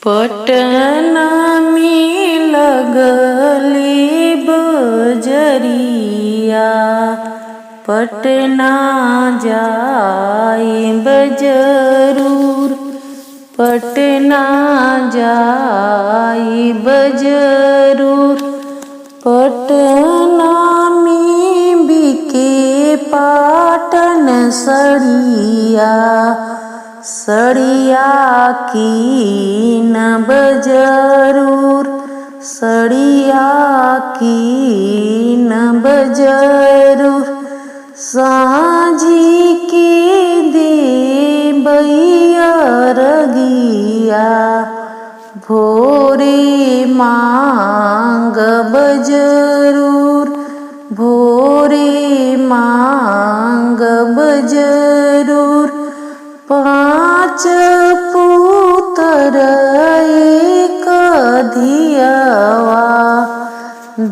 पटना में लगली बजरिया, पटना जाइब जरूर, पटना जाइब जरूर। पटना में बिके पाटन सड़िया, सड़िया कीनब जरूर, सड़िया कीनब जरूर। साँझी के देबैया रगिया, भोरे मांगब जरूर, भोरे मांगब जरूर। पाँच पुत्र एक धियवा,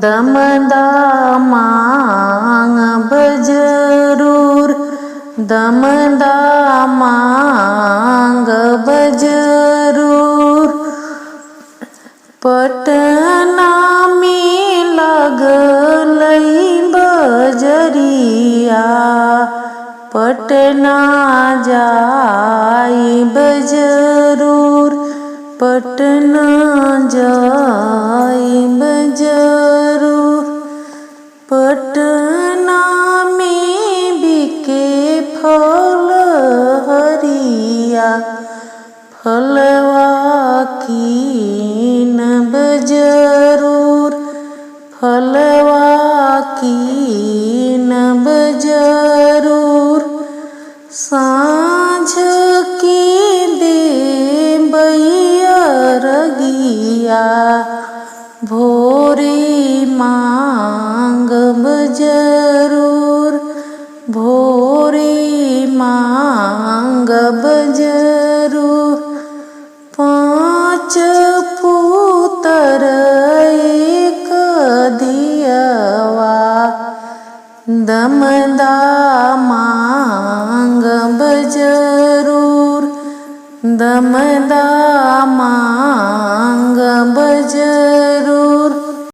दमदा मांगब जरूर, दमदा मांगब जरूर। पटना में लगलई बजरिया, पटना जाइब जरूर, पटना जाइब जरूर। पटना में बिके फल हरिया, फलवा कीनब जरूर, फलवा कीनब जरूर। साँझ के देबैया रगिया, भोरे मांगब जरूर, भोरे मांगब जरूर। पाँच पुत्र एक धियवा, दमदा मांगब जरूर, दमदा मांगब जरूर।